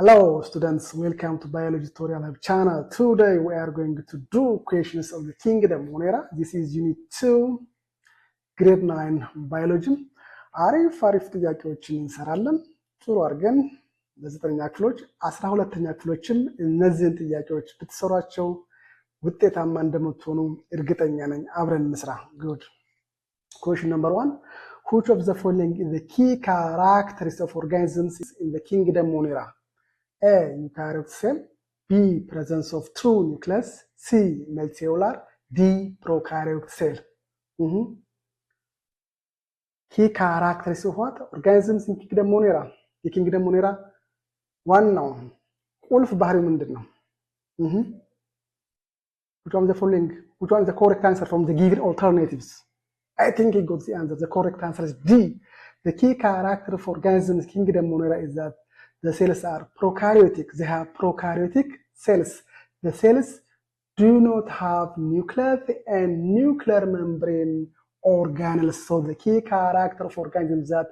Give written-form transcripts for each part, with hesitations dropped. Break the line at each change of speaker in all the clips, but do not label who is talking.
Hello students, welcome to Biology Tutorial Hub channel. Today we are going to do questions of the Kingdom Monera. This is Unit 2, Grade 9 Biology. አሪፍ ጥያቄዎችን እንሰራለን። ጥሩ አድርገን ለዘጠነኛ ክፍሎች 12ኛ ክፍሎችም እነዚህን ጥያቄዎች ብትሰሯቸው ውጤታማ እንደምትሆኑ እርግጠኛ ነኝ። አብረን እንስራ። Good. Question number 1. Which of the following is the key characteristics of organisms in the Kingdom Monera? A. Eukaryotic cell. B. Presence of true nucleus. C. Multicellular. D. Prokaryotic cell. Key characteristics of what? Organisms in Kingdom Monera. The Kingdom Monera ዋናው ቁልፍ ባህሪው ምንድነው? Which one is the following? Which one is the correct answer from the given alternatives? I think he got the answer. The correct answer is D. The key character of organisms in Kingdom Monera is that the cells are prokaryotic. They have prokaryotic cells. The cells do not have nucleus and nuclear membrane organelles. So the key character of organisms is that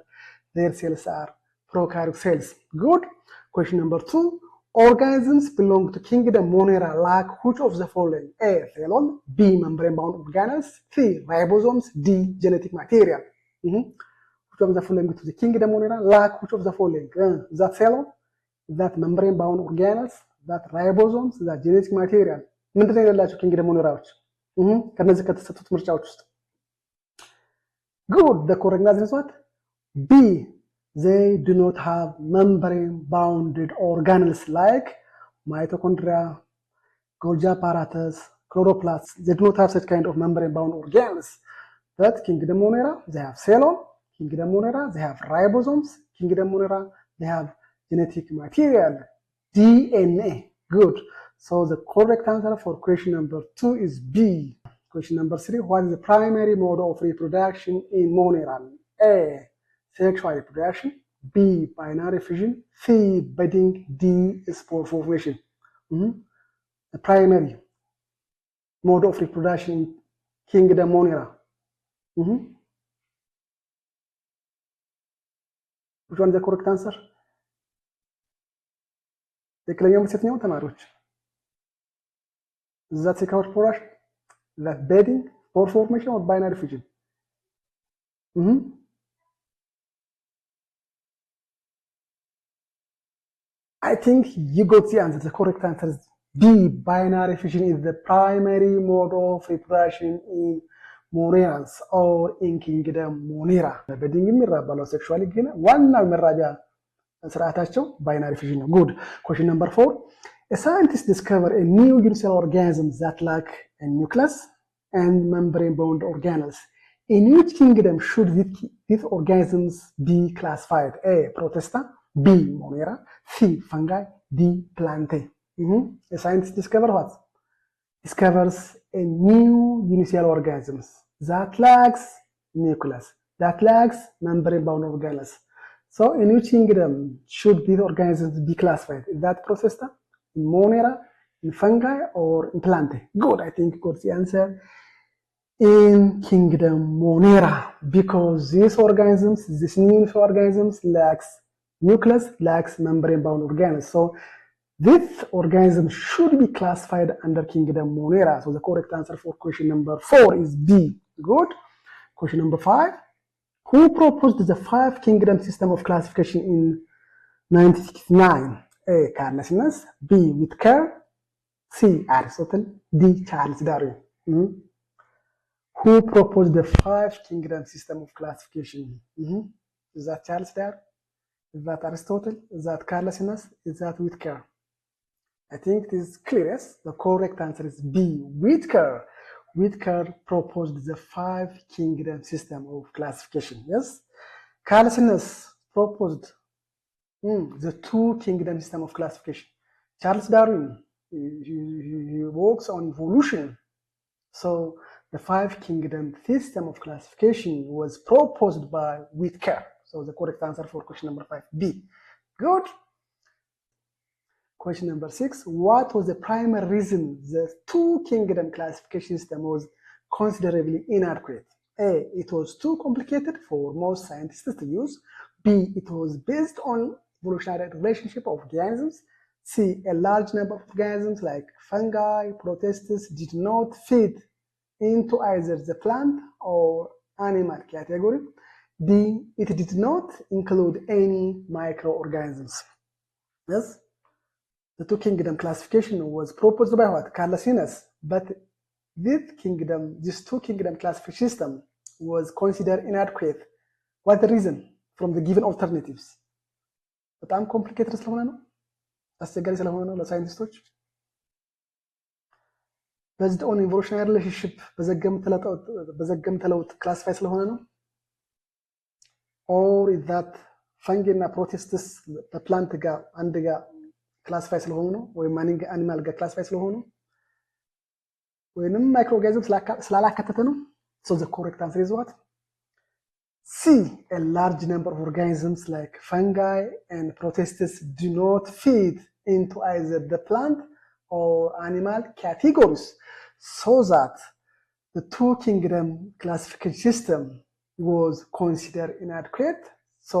their cells are prokaryotic cells. Good. Question number 2. Organisms belong to Kingdom Monera like which of the following? A. Cellule. B. Membrane-bound organelles. C. Ribosomes. D. Genetic material. Which of the following to the Kingdom Monera like which of the following? Is that cellule? Is that membrane-bound organelles? Is that ribosomes? Is that genetic material? ምንድን ነው ያላቸው Kingdom Moneraዎች? ከነዚህ ከተሰጡት ምርጫዎች ውስጥ Good. The correct answer is what? B. They do not have membrane-bounded organelles like mitochondria, Golgi apparatus, chloroplasts. They do not have such kind of membrane-bound organelles. But Kingdom Monera, they have cellule. Kingdom Monera, they have ribosomes. Kingdom Monera, they have genetic material, DNA. Good. So the correct answer for question number 2 is B. Question number 3. What is the primary mode of reproduction in Monera? A. Sexual reproduction. B. Binary fission. C. Budding. D. Spore formation. The primary mode of reproduction in Kingdom Monera. Which one is the correct answer? ትክክለኛው መልስ የትኛው ተማሪዎች? Is that sexual reproduction? Is that budding, spore formation, or binary fission? I think you got the answer. The correct answer is B. Binary fission is the primary mode of reproduction in Monerans or in Kingdom Monera. Budding የሚራባለው sexually ግን ዋናው መራቢያ ስርዓታቸው binary fission ነው. Good. Question number 4. A scientist discovered a new unicellular organism that lack a nucleus and membrane-bound organelles. In which kingdom should these organisms be classified? A. Protista. B. Monera. C. Fungi. D. Plantae. A scientist discovered what? Discovers a new unicellular organism that lacks nucleus, that lacks membrane-bound organelles. So in which kingdom should these organisms be classified? Is that Protista, in Monera, in fungi, or in Plantae? Good, I think got the answer. In Kingdom Monera, because these organisms, these new organisms lacks nucleus, lacks membrane-bound organelles. So this organism should be classified under Kingdom Monera. So the correct answer for question number 4 is B. Good. Question number 5. Who proposed the 5 kingdom system of classification in 1969? A. Carl Linnaeus. B. Whittaker. C. Aristotle. D. Charles Darwin. Who proposed the 5 kingdom system of classification? Is that Charles Darwin? Is that Aristotle? Is that Carl Linnaeus? Is that Whittaker? I think it is clear. Yes? The correct answer is B. Whittaker. Whittaker proposed the 5 kingdom system of classification. Yes? Carl Linnaeus proposed the 2 kingdom system of classification. Charles Darwin, he works on evolution. So the 5 kingdom system of classification was proposed by Whittaker. So the correct answer for question number 5, B. Good. Question number 6. What was the primary reason the 2 kingdom classification system was considerably inadequate? A. It was too complicated for most scientists to use. B. It was based on evolutionary relationship of organisms. C. A large number of organisms like fungi, protists did not fit into either the plant or animal category. D. It did not include any microorganisms. Yes, the two kingdom classification was proposed by what? Carlos Linnaeus, but this two kingdom classification system was considered inadequate. What the reason? From the given alternatives. በጣም ኮምፕሊኬትድ ስለሆነ ነው፣ አስቸጋሪ ስለሆነ ነው ለሳይንቲስቶች። based on evolutionary relationship በዘገምተ ለውጥ ክላሲፋይ ስለሆነ ነው። or is that fungi እና protists በፕላንት ጋር አንድ ጋር ክላሲፋይ ስለሆኑ ነው፣ ወይም አኒማል ጋር ክላሲፋይ ስለሆኑ ወይንም ማይክሮኦርጋኒዝም ስላላካተተ ነው። so the correct answer is what? C. A large number of organisms like fungi and protists do not fit into either the plant or animal categories, so that the two kingdom classification system was considered inadequate. So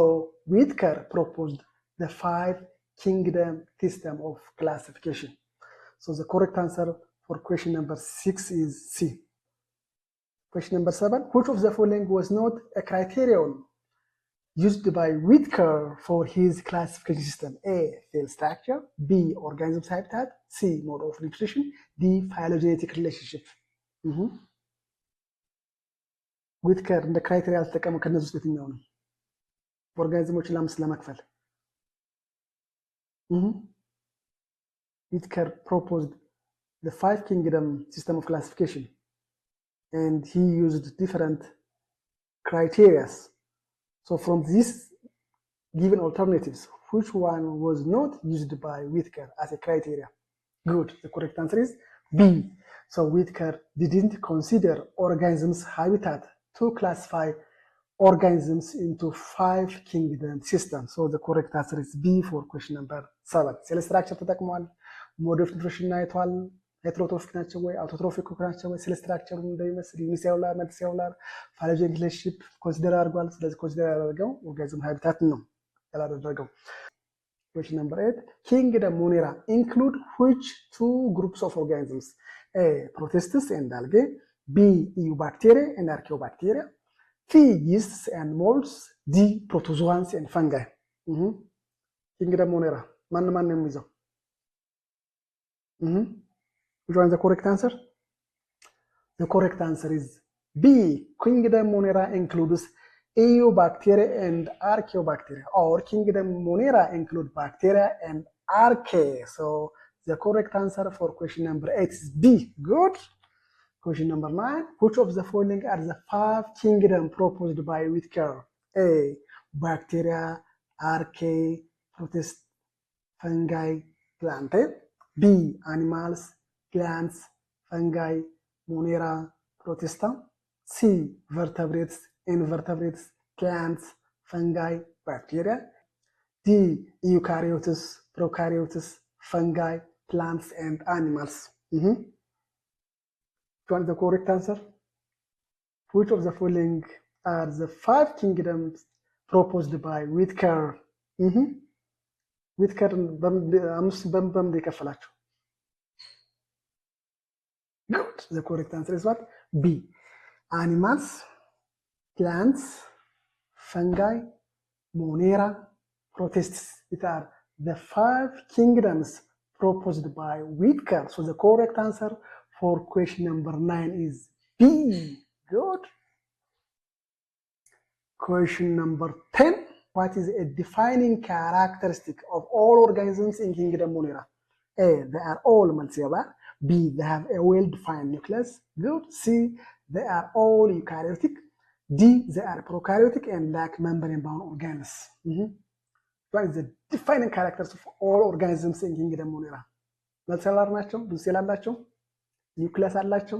Whitaker proposed the 5 kingdom system of classification. So the correct answer for question number 6 is C. Question number 7. Which of the following was not a criterion used by Whitaker for his classification system? A. Cell structure. B. Organism's habitat. C. Mode of nutrition. D. Phylogenetic relationship. Whitaker እንደ ክራይቴሪያ ያልተጠቀመው ከነዚህ ውስጥ የትኛው ነው? ኦርጋኒዝሞችን ለአምስት ለመክፈል Whitaker proposed the 5 kingdom system of classification, and he used different criteria. So from these given alternatives, which one was not used by Whitaker as a criteria? Good. The correct answer is B. So Whitaker didn't consider organisms' habitat to classify organisms into 5 kingdom systems. So the correct answer is B for question number 7. Cell structure ተጠቅሟል። Mode of nutrition አይቷል። ሄትሮትሮፊክ ናቸው ወይ አውቶትሮፊክ ናቸው ወይ? ሴል ስትራክቸሩ እንደሚመስል ዩኒሴሉላር መልቲሴሉላር ፋይሎጀኒክ ሪሌሽንሺፕ ኮንሲደር አድርጓል። ስለዚህ ኮንሲደር ያደረገው ኦርጋኒዝም ሃቢታት ነው ያላደረገው። Question number 8. Kingdom Monera include which 2 groups of organisms? A. Protists and algae. B. Eubacteria and Archaeobacteria. C. Yeasts and molds. D. Protozoans and fungi. Kingdom Monera ማን ነው የሚይዘው? Which one is the correct answer? The correct answer is B. Kingdom Monera includes Eubacteria and Archaeobacteria, or Kingdom Monera include bacteria and archaea. So the correct answer for question number 8 is B. Good. Question number 9. Which of the following are the 5 kingdom proposed by Whitaker? A. Bacteria, archaea, protists, fungi, plant. B. Animals, plants, fungi, Monera, protista. C. Vertebrates, invertebrates, plants, fungi, bacteria. D. Eukaryotes, prokaryotes, fungi, plants, and animals. Which one is the correct answer? Which of the following are the 5 kingdoms proposed by Whitaker? Whitaker በምን ይከፈላቸው? Good. The correct answer is what? B. Animals, plants, fungi, Monera, protists. These are the 5 kingdoms proposed by Whitaker. So the correct answer for question number 9 is B. Good. Question number 10. What is a defining characteristic of all organisms in Kingdom Monera? A. They are all multicellular. B. They have a well-defined nucleus. Good. C. They are all eukaryotic. D. They are prokaryotic and lack membrane-bound organelles. What is the defining characters of all organisms in Kingdom Monera? መልቲሴሉላር ናቸው፣ ብዙ ሴል አላቸው፣ ኒውክሊየስ አላቸው፣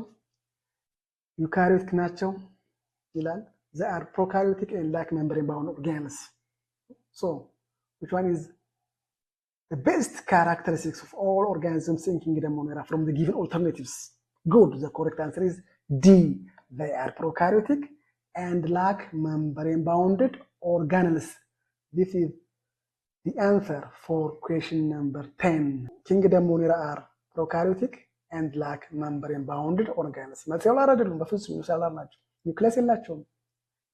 ዩካሪዮቲክ ናቸው ይላል። They are prokaryotic and lack membrane-bound organelles. So, which one is the best characteristics of all organisms in Kingdom Monera from the given alternatives? Good. The correct answer is D. They are prokaryotic and lack membrane-bounded organelles. This is The answer for question number 10. Kingdom Monera are prokaryotic and lack membrane bounded organs. መልሴላር አይደሉም፣ በፍጹም ዩኒሴላር ናቸው። ኒውክሊየስ የላቸውም።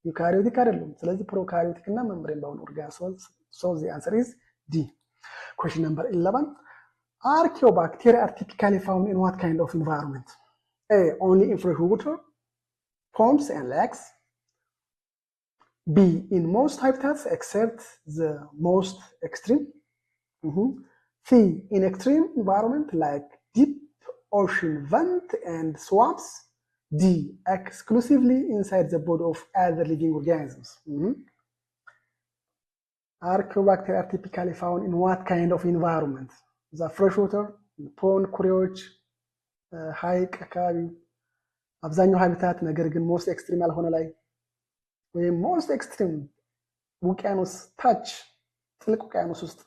ዩካሪዮቲክ አይደሉም። ስለዚህ ፕሮካሪዮቲክ እና membrane bound organs. So the answer is D. Question number 11. Archaeobacteria are typically found in what kind of environment? A. Only in fresh water, ponds and lakes. B. In most habitats except the most extreme. C. In extreme environment like deep ocean vent and swamps. D. Exclusively inside the body of other living organisms. Archaeobacteria are typically found in what kind of environment? The freshwater, pond, ኩሬዎች፣ ሐይቅ አካባቢ አብዛኛው ሃቢታት፣ ነገር ግን ሞስት ኤክስትሪም ያልሆነ ላይ ወይም ሞስት ኤክስትሪም ውቅያኖስ ታች ጥልቅ ውቅያኖስ ውስጥ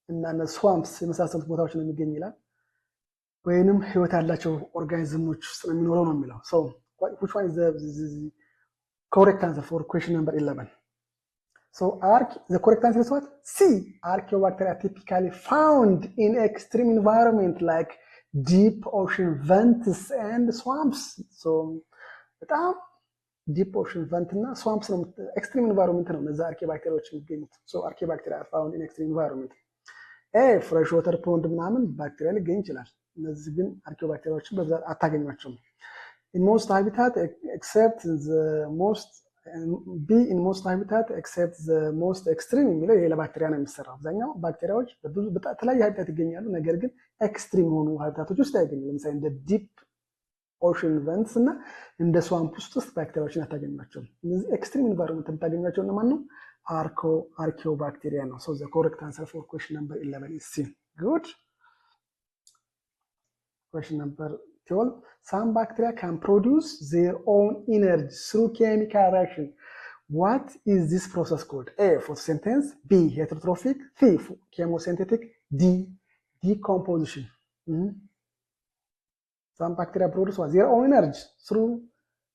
እና ስዋምፕስ የመሳሰሉት ቦታዎች ነው የሚገኝ ይላል። ወይንም ህይወት ያላቸው ኦርጋኒዝሞች ውስጥ ነው የሚኖረው ነው የሚለው። So which one is the correct answer for question number 11? So the correct answer is what? C. Archaeobacteria are typically found in extreme environment like deep ocean vents and swamps. So በጣም ዲፕ ኦሽን ቨንት እና ስዋምፕስ ነው፣ ኤክስትሪም ኢንቫይሮንመንት ነው እነዛ አርኪባክቴሪያዎች የሚገኙት። ሶ አርኪባክቴሪያ አር ፋውንድ ኢን ኤክስትሪም ኢንቫይሮንመንት። ፍሬሽ ዋተር ፖንድ ምናምን ባክቴሪያ ሊገኝ ይችላል። እነዚህ ግን አርኪባክቴሪያዎችን በብዛት አታገኟቸውም። ኢን ሞስት ሃቢታት ኤክሴፕት ዘ ሞስት ቢ ኢን ሞስት ሃቢታት ኤክሴፕት ዘ ሞስት ኤክስትሪም የሚለው ይሄ ለባክቴሪያ ነው የሚሰራው። አብዛኛው ባክቴሪያዎች በተለያየ ሃቢታት ይገኛሉ፣ ነገር ግን ኤክስትሪም የሆኑ ሃቢታቶች ውስጥ አይገኙም። ለምሳሌ እንደ ዲፕ ኦሽን ቨንትስ እና እንደ ስዋምፕ ውስጥ ባክቴሪያዎችን አታገኟቸውም። እነዚህ ኤክስትሪም ኢንቫይሮንመንት የምታገኟቸው እነማን ነው? አርኪዮባክቴሪያ ነው። So the correct answer for question number 11 is C. Good. Question number 12. Some bacteria can produce their own energy through chemical reaction. What is this process called? A. Photosynthesis. B. Heterotrophic. C. Chemosynthetic. D. Decomposition. Some bacteria produce their own energy through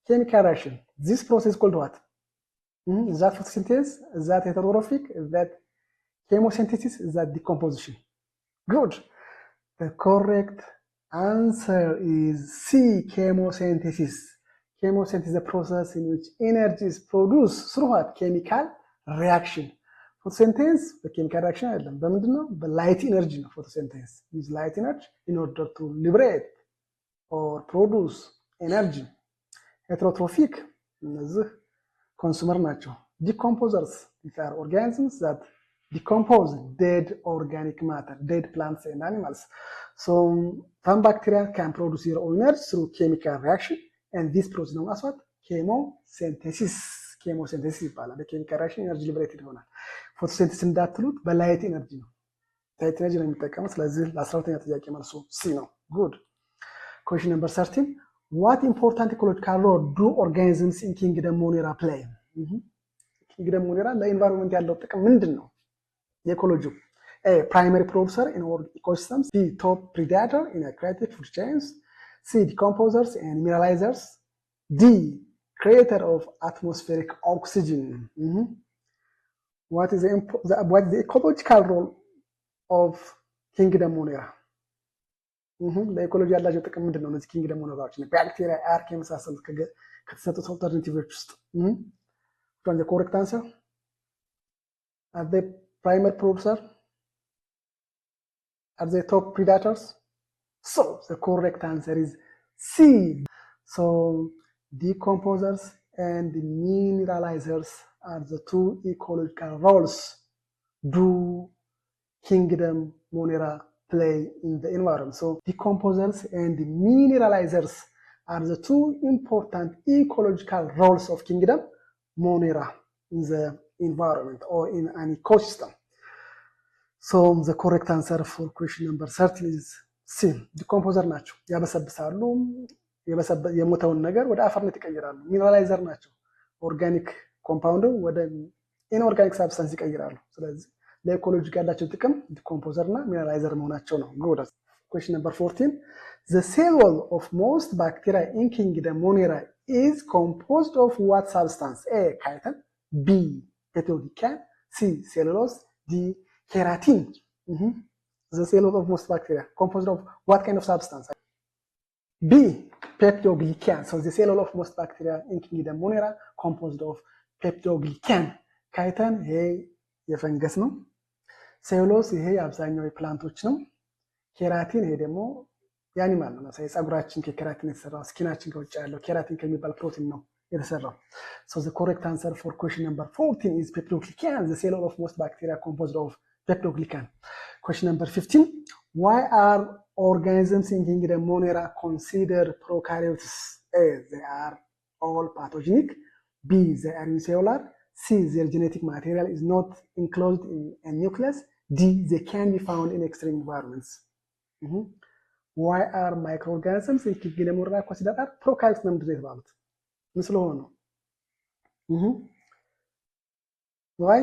chemical reaction. This process is called what? Is that photosynthesis? Is that heterotrophic? Is that chemosynthesis? Is that decomposition? Good. The correct answer is C. Chemosynthesis. Chemosynthesis is a process in which energy is produced through what? Chemical reaction. Photosynthesis the chemical reaction አይደለም። በምንድነው? በላይት ኤነርጂ ነው photosynthesis. Use light energy in order to liberate or produce energy. Heterotrophic እነዚህ ኮንሱመር ናቸው። Decomposers, these are organisms that decompose dead organic matter, dead plants and animals. So some bacteria can produce their own energy through chemical reaction, and this process known as what? Chemosynthesis. Chemosynthesis ይባላል። በኬሚካል ሪአክሽን ኤነርጂ ሊበሬትድ ይሆናል። ፎቶሲንተሲስ እንዳትሉት በላይት ኤነርጂ ነው፣ ላይት ኤነርጂ ነው የሚጠቀመው። ስለዚህ ለ12ኛ ጥያቄ መልሱ ሲ ነው። ጉድ። Question number 13. What important ecological role do organisms in Kingdom Monera play? Kingdom Monera ለኢንቫይሮንመንት ያለው ጥቅም ምንድን ነው? የኢኮሎጂው A. Primary producer in all ecosystems. B. Top predator in aquatic food chains. C. Decomposers and mineralizers. D. Creator of atmospheric oxygen. What is the ecological role of Kingdom Monera? ለኢኮሎጂ ያላቸው ጥቅም ምንድን ነው? እነዚህ ኪንግደም ሞኔራዎች ባክቴሪያ፣ አርክ የመሳሰሉት ከተሰጡት ኦልተርናቲቮች ውስጥ from the correct answer? Are they primary producer? Are they top predators? So the correct answer is C. So decomposers and mineralizers are the two ecological roles do Kingdom Monera play in the environment. So decomposers and mineralizers are the two important ecological roles of Kingdom Monera in the environment or in an ecosystem. So the correct answer for question number 13 is C. Decomposer ናቸው፣ ያበሰብሳሉ፣ የሞተውን ነገር ወደ አፈርነት ይቀይራሉ። ሚነራላይዘር ናቸው፣ ኦርጋኒክ ኮምፓውንድ ወደ ኢንኦርጋኒክ ሳብስታንስ ይቀይራሉ። ስለዚህ ለኢኮሎጂ ያላቸው ጥቅም ዲኮምፖዘር እና ሚነራላይዘር መሆናቸው ነው። ጉድ። Question number 14. The cell wall of most bacteria in Kingdom Monera is composed of what substance? A. Chitin. B. Peptidoglycan. C. Cellulose. D. Keratin, the cell of most bacteria, composed of what kind of substance? B, peptoglycan. So the cell of most bacteria in Kingdom Monera composed of peptoglycan. ካይተን ይሄ የፈንገስ ነው። ሴሉሎስ ይሄ አብዛኛው የፕላንቶች ነው። ኬራቲን ይሄ ደግሞ የአኒማል ነው። ለምሳሌ ፀጉራችን ከኬራቲን የተሰራው፣ ስኪናችን ከውጭ ያለው ኬራቲን ከሚባል ፕሮቲን ነው የተሰራው። So the correct answer for question number 14 is peptoglycan. The cell of most bacteria composed of peptoglycan. Question number 15. Why are organisms in Kingdom Monera considered prokaryotes? A, they are all pathogenic. B, they are unicellular. C, their genetic material is not enclosed in a nucleus. D, they can be found in extreme environments. Why are microorganisms in Kingdom Monera considered prokaryotes? ምንድን ነው የተባሉት? ምን ስለሆኑ? Why?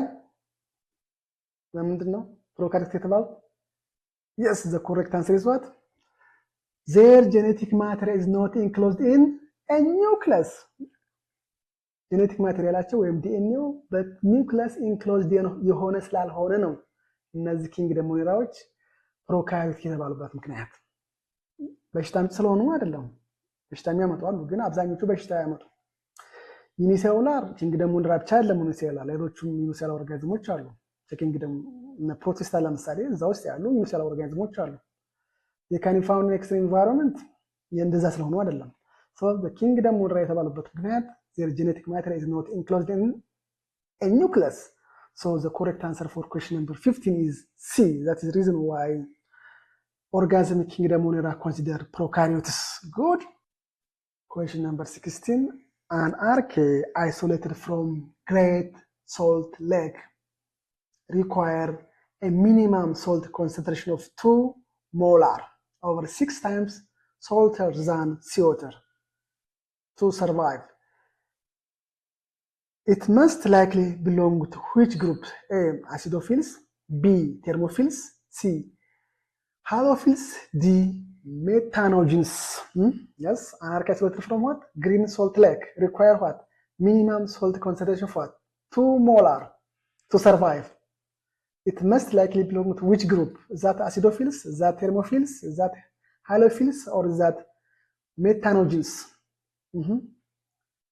ለምንድን ነው prokaryotes የተባሉት? Yes, the correct answer is what? Their genetic material is not enclosed in a nucleus. Genetic materialaቸው ወይም ዲኤንኤው በኒውክለስ ኢንክሎዝድ የሆነ ስላልሆነ ነው እነዚህ ኪንግደም ሞኔራዎች ፕሮካሪዮት የተባሉበት ምክንያት። በሽታ ስለሆኑ አይደለም። በሽታ የሚያመጡ አሉ፣ ግን አብዛኞቹ በሽታ ያመጡ። ዩኒሴሉላር ኪንግደም ሞኔራ ብቻ አይደለም፣ ዩኒሴሉላር ሌሎችም ዩኒሴሉላር ኦርጋኒዝሞች አሉ። ኪንግደም ፕሮቲስታ ለምሳሌ እዛ ውስጥ ያሉ ዩኒሴሉላር ኦርጋኒዝሞች አሉ። የካን ፋውንድ ኢን ኤክስትሪም ኢንቫይሮንመንት እንደዛ ስለሆኑ አይደለም። So the kingdom ሞኔራ የተባሉበት ምክንያት their genetic matter is not enclosed in a nucleus. So the correct answer for question number 15 is C. That is the reason why organism in kingdom monera considered prokaryotes. Good. Question number 16. An archaea isolated from Great Salt Lake require a minimum salt concentration of 2 molar, over 6 times salter than seawater, to survive. It must likely belong to which group? A, acidophils. B, thermophils. C, halophils. D, methanogens. Yes, an archaea isolated from what? Green Salt Lake require what? Minimum salt concentration of what? 2 molar to survive. It must likely belong to which group? Is that acidophils? Is that thermophils? Is that halophils? Or is that methanogens?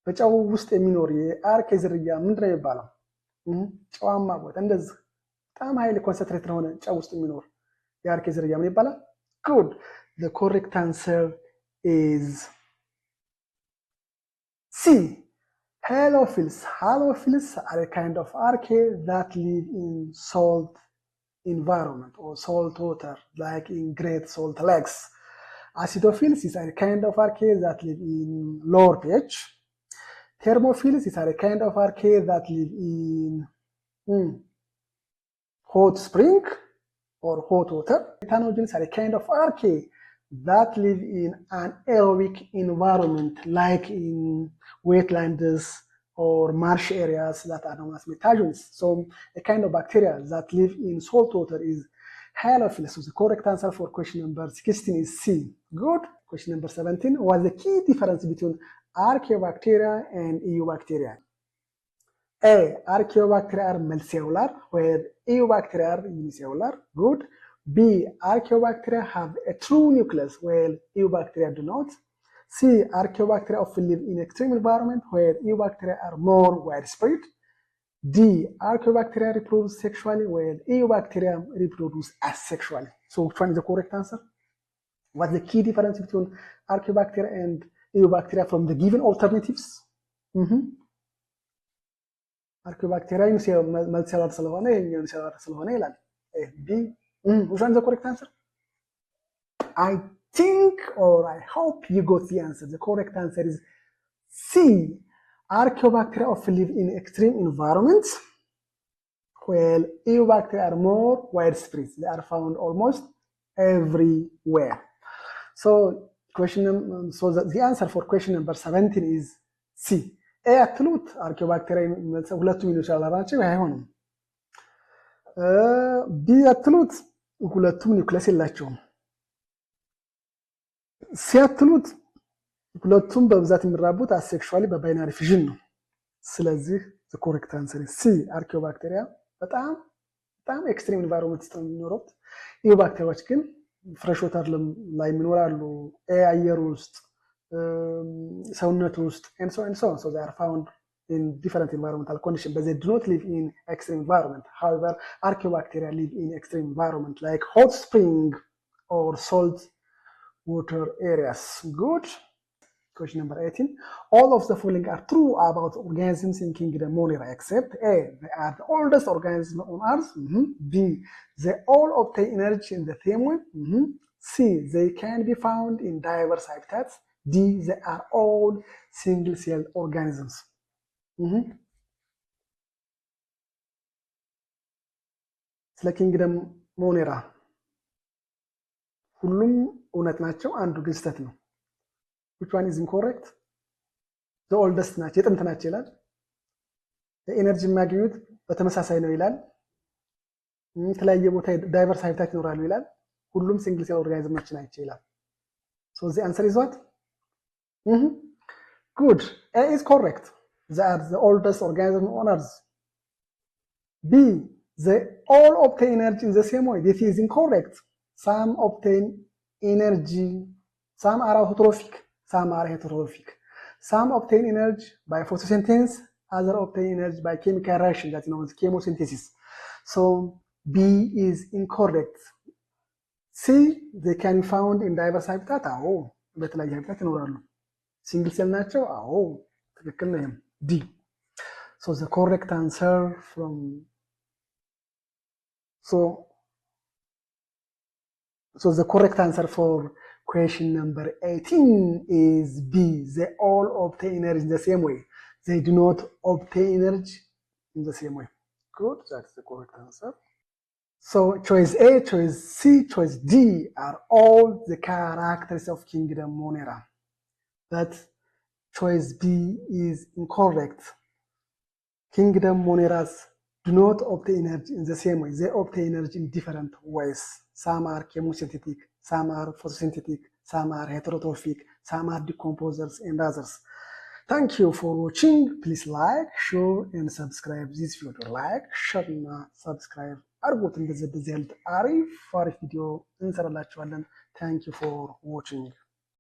በጨው ውስጥ የሚኖር የአርኬ ዝርያ ምንድን ነው የሚባለው? ጨዋማ ቦታ እንደዚህ በጣም ኃይል ኮንሰንትሬት የሆነ ጨው ውስጥ የሚኖር የአርኬ ዝርያ ምን ይባላል? Good. The correct answer is C. Halophils. Halophils are a kind of archaea that live in salt environment or salt water, like in Great Salt Lakes. Acidophils is a kind of archaea that live in lower pH. Thermophils is a kind of archaea that live in hot spring or hot water. Methanogens are a kind of archaea that live in an aerobic environment, like in wetlands or marsh areas that are known as methanogens. So a kind of bacteria that live in salt water is halophils. So the correct answer for question number 16 is C. Good. Question number 17. What's the key difference between Archaeobacteria and Eubacteria? A, Archaeobacteria are multicellular, where Eubacteria are unicellular. Good. B, Archaeobacteria have a true nucleus, while Eubacteria do not. C, Archaeobacteria often live in extreme environment, where Eubacteria are more widespread. D, Archaeobacteria reproduce sexually, while Eubacteria reproduce asexually. So which one is the correct answer? What's the key difference between Archaeobacteria and Eubacteria from the given alternatives? Archaeobacteria multicellular ስለሆነ unicellular ስለሆነ ይላል። A, B. Which one is the correct answer? I think or I hope you got the answer. The correct answer is C. Archaeobacteria often live in extreme environments, while Eubacteria are more widespread. They are found almost everywhere. So the answer for question number 17 is C. A አትሉት አርኪኦባክቴሪያ ሁለቱም ዩኒሴሉላር ናቸው አይሆንም። ቢ አትሉት ሁለቱም ኒውክለስ የላቸውም። ሲ አትሉት ሁለቱም በብዛት የሚራቡት አሴክሹዋሊ በባይናሪ ፊዥን ነው። ስለዚህ the correct answer is C. አርኪኦባክቴሪያ በጣም በጣም ኤክስትሪም ኢንቫይሮንመንት ውስጥ ነው የሚኖሩት። ኢዩ ባክቴሪያዎች ግን ፍሬሽ ወተር ላይ ይኖራሉ፣ አየር ውስጥ፣ ሰውነት ውስጥ and so and so on. So they are found in different environmental conditions, but they do not live in extreme environment. However, archaeobacteria live in extreme environment like hot spring or salt water areas. Good. Question number 18. All of the following are true about organisms in kingdom Monera except A, they are the oldest organisms on earth. B, they all obtain energy in the same way. C, they can be found in diverse habitats. D, they are all single-celled organisms. ስለ ኪንግደም ሞኔራ ሁሉም እውነት ናቸው፣ አንዱ ግን ስህተት ነው። which one is incorrect? the oldest ናቸው፣ የጥንት ናቸው ይላል። ኤነርጂ የሚያገኙት በተመሳሳይ ነው ይላል። የተለያየ ቦታ ዳይቨርስ ሃቢታት ይኖራሉ ይላል። ሁሉም ሲንግል ሴል ኦርጋኒዝሞች ናቸው ይላል። so the answer is what? Good. A is correct. They are the oldest organism on earth. B, they all obtain energy in the same way. This is incorrect. Some obtain energy, some are autotrophic, some are heterotrophic. Some obtain energy by photosynthesis, others obtain energy by chemical reaction, that is known as chemosynthesis. So B is incorrect. C, they can be found in diverse habitat. በተለያየ habitat ይኖራሉ። ሲንግል ሴል ናቸው። ትክክል ነው። D. So the correct answer from So the correct answer for question number 18 is B. They all obtain energy in the same way. They do not obtain energy in the same way. Good, that's the correct answer. So choice A, choice C, choice D are all the characters of kingdom Monera. But choice B is incorrect. Kingdom Moneras do not obtain energy in the same way. They obtain energy in different ways. Some are chemosynthetic, some are photosynthetic, some are heterotrophic, some are decomposers, and others. Thank you for watching. Please like, share, and subscribe this video. Like, share, and subscribe. አርጉት። እንደዚህ አሪፍ ቪዲዮ እንሰራላችኋለን። Thank you for watching.